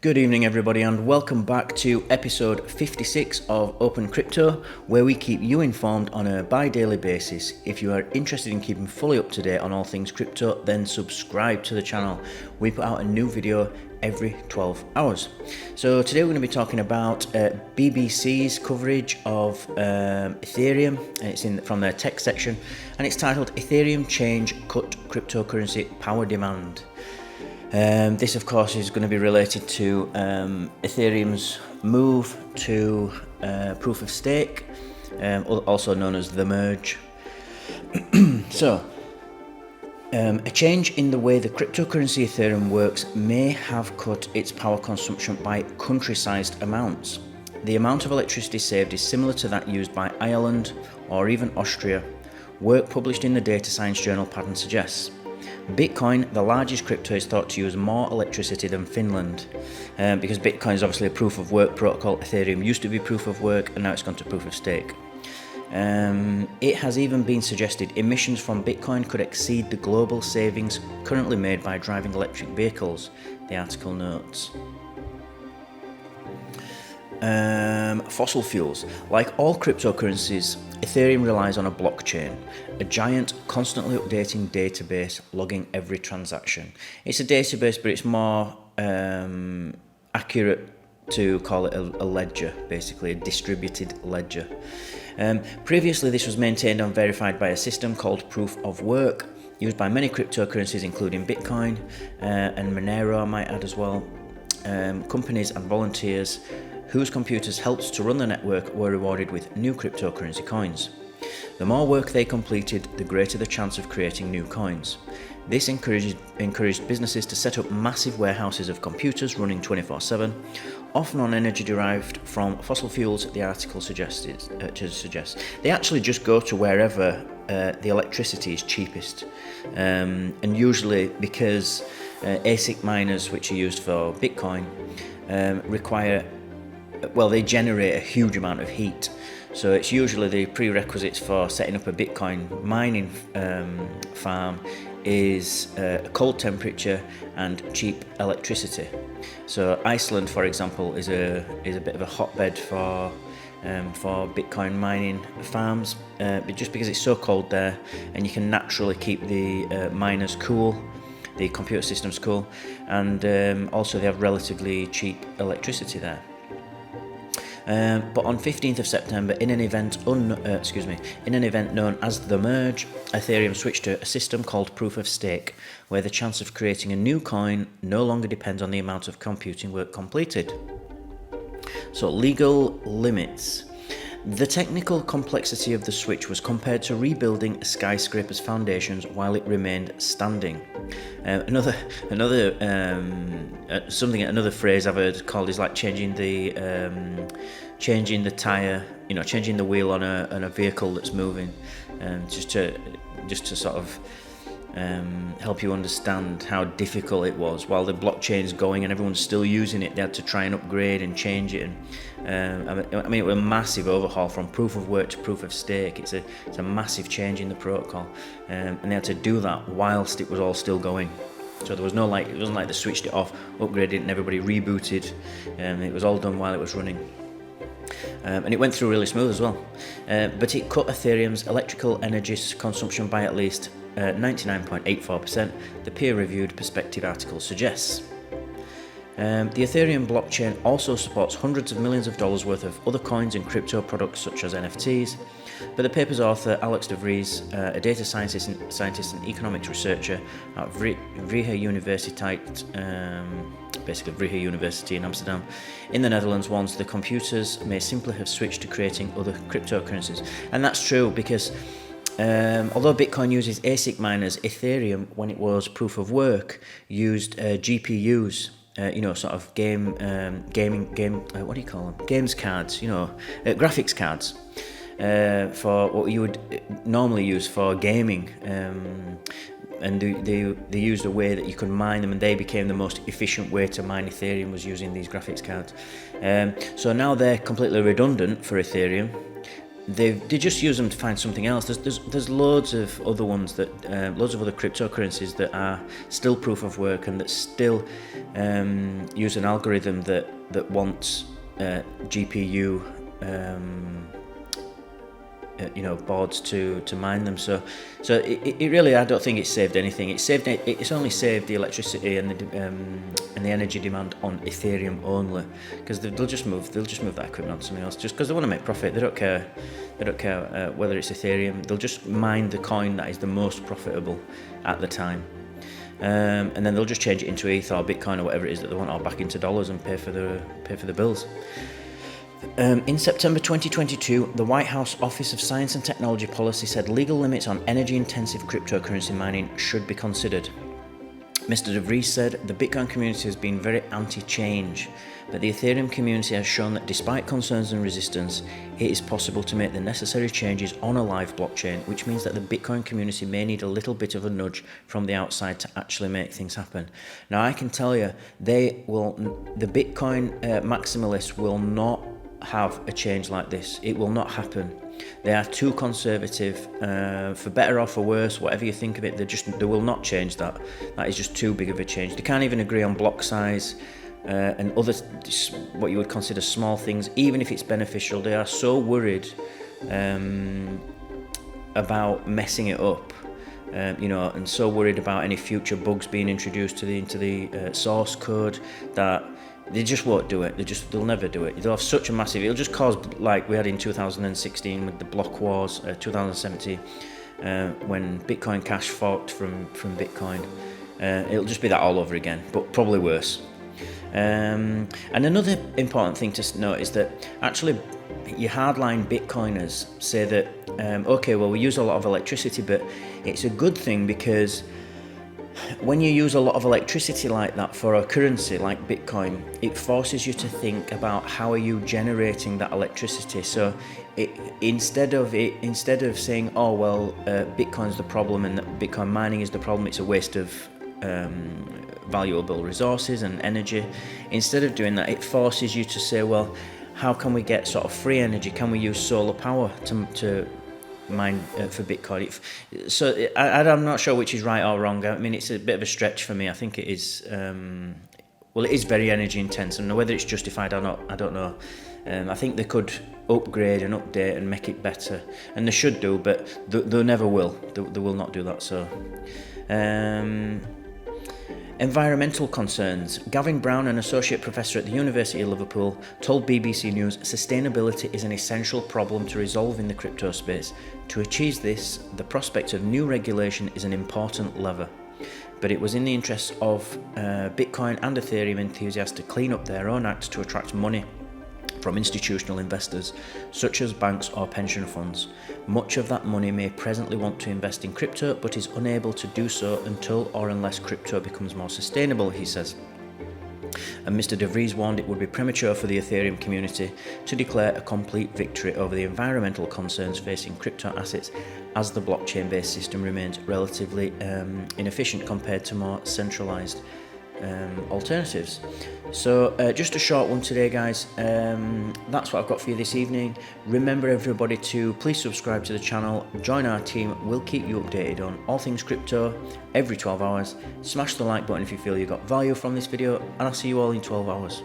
Good evening everybody and welcome back to episode 56 of Open Crypto, where we keep you informed on a bi-daily basis. If you are interested in keeping fully up to date on all things crypto, then subscribe to the channel. We put out a new video every 12 hours. So today we're going to be talking about BBC's coverage of Ethereum. It's from their tech section and it's titled Ethereum Change Cut Cryptocurrency Power Demand. This of course is going to be related to Ethereum's move to proof of stake, also known as the merge. So, a change in the way the cryptocurrency Ethereum works may have cut its power consumption by country-sized amounts. The amount of electricity saved is similar to that used by Ireland or even Austria. Work published in the data science journal Pattern suggests. Bitcoin, the largest crypto, is thought to use more electricity than Finland, because Bitcoin is obviously a proof of work protocol. Ethereum used to be proof of work and now it's gone to proof of stake. It has even been suggested emissions from Bitcoin could exceed the global savings currently made by driving electric vehicles, the article notes. Fossil fuels. Like all cryptocurrencies, Ethereum relies on a blockchain, a giant, constantly updating database logging every transaction. It's a database, but it's more accurate to call it a ledger, basically a distributed ledger. Previously, this was maintained and verified by a system called Proof of Work, used by many cryptocurrencies, including Bitcoin and Monero, I might add as well. Companies and volunteers whose computers helped to run the network were rewarded with new cryptocurrency coins. The more work they completed, the greater the chance of creating new coins. This encouraged businesses to set up massive warehouses of computers running 24/7, often on energy derived from fossil fuels, the article suggests. They actually just go to wherever the electricity is cheapest. And usually because ASIC miners, which are used for Bitcoin, they generate a huge amount of heat. So it's usually the prerequisites for setting up a Bitcoin mining farm is a cold temperature and cheap electricity. So Iceland, for example, is a bit of a hotbed for Bitcoin mining farms, just because it's so cold there, and you can naturally keep the miners cool, the computer systems cool, and also they have relatively cheap electricity there. But on 15th of September, in an event known as the merge, Ethereum switched to a system called Proof of Stake, where the chance of creating a new coin no longer depends on the amount of computing work completed. So, legal limits. The technical complexity of the switch was compared to rebuilding a skyscraper's foundations while it remained standing. Another phrase I've heard called is like changing the tire, changing the wheel on a vehicle that's moving, just to sort of help you understand how difficult it was. While the blockchain's going and everyone's still using it, they had to try and upgrade and change it. And it was a massive overhaul from proof of work to proof of stake. It's a massive change in the protocol, and they had to do that whilst it was all still going. So there was no it wasn't like they switched it off, upgraded it, and everybody rebooted. It was all done while it was running. And it went through really smooth as well. But it cut Ethereum's electrical energy consumption by at least 99.84%, the peer-reviewed Perspective article suggests. The Ethereum blockchain also supports hundreds of millions of dollars worth of other coins and crypto products such as NFTs, but the paper's author, Alex de Vries, a data scientist and economics researcher at Vrije University in Amsterdam, in the Netherlands, warns the computers may simply have switched to creating other cryptocurrencies. And that's true because although Bitcoin uses ASIC miners, Ethereum, when it was proof of work, used GPUs, sort of games cards, graphics cards, for what you would normally use for gaming, and they used a way that you could mine them, and they became the most efficient way to mine Ethereum was using these graphics cards. So now they're completely redundant for Ethereum. they just use them to find something else. There's loads of other ones that loads of other cryptocurrencies that are still proof of work and that still use an algorithm that wants GPU boards to mine them. So it really, I don't think it's saved anything. It's only saved the electricity and the energy demand on Ethereum only, because they'll just move that equipment on to something else just because they want to make profit. They don't care whether it's Ethereum. They'll just mine the coin that is the most profitable at the time. And then they'll just change it into ETH or Bitcoin or whatever it is that they want, or back into dollars and pay for the bills. In September 2022, the White House Office of Science and Technology Policy said legal limits on energy-intensive cryptocurrency mining should be considered. Mr. DeVries said the Bitcoin community has been very anti-change, but the Ethereum community has shown that despite concerns and resistance, it is possible to make the necessary changes on a live blockchain, which means that the Bitcoin community may need a little bit of a nudge from the outside to actually make things happen. Now, I can tell you, the Bitcoin maximalists will not have a change like this. It will not happen. They are too conservative, for better or for worse, whatever you think of it. They will not change that. That is just too big of a change. They can't even agree on block size and other what you would consider small things, even if it's beneficial. They are so worried about messing it up, and so worried about any future bugs being introduced into the source code that they just won't do it. They'll never do it. They'll have such a massive. It'll just cause, like we had in 2016 with the block wars, 2017 when Bitcoin Cash forked from Bitcoin. It'll just be that all over again, but probably worse. And another important thing to note is that actually your hardline Bitcoiners say that okay, well, we use a lot of electricity, but it's a good thing because when you use a lot of electricity like that for a currency like Bitcoin, it forces you to think about how are you generating that electricity. So instead of saying, oh well, Bitcoin's the problem and that Bitcoin mining is the problem, it's a waste of valuable resources and energy. Instead of doing that, it forces you to say, well, how can we get sort of free energy? Can we use solar power to mine for Bitcoin? I'm not sure which is right or wrong. I mean, it's a bit of a stretch for me. I think it is. It is very energy intense, and whether it's justified or not, I don't know. I think they could upgrade and update and make it better, and they should do, but they never will. They will not do that. So. Environmental concerns. Gavin Brown, an associate professor at the University of Liverpool, told BBC News sustainability is an essential problem to resolve in the crypto space. To achieve this, the prospect of new regulation is an important lever. But it was in the interests of Bitcoin and Ethereum enthusiasts to clean up their own act to attract money from institutional investors, such as banks or pension funds. Much of that money may presently want to invest in crypto, but is unable to do so until or unless crypto becomes more sustainable, he says. And Mr. DeVries warned it would be premature for the Ethereum community to declare a complete victory over the environmental concerns facing crypto assets, as the blockchain-based system remains relatively inefficient compared to more centralized alternatives. So just a short one today, guys. That's what I've got for you this evening. Remember, everybody, to please subscribe to the channel, join our team. We'll keep you updated on all things crypto every 12 hours. Smash the like button if you feel you got value from this video, and I'll see you all in 12 hours.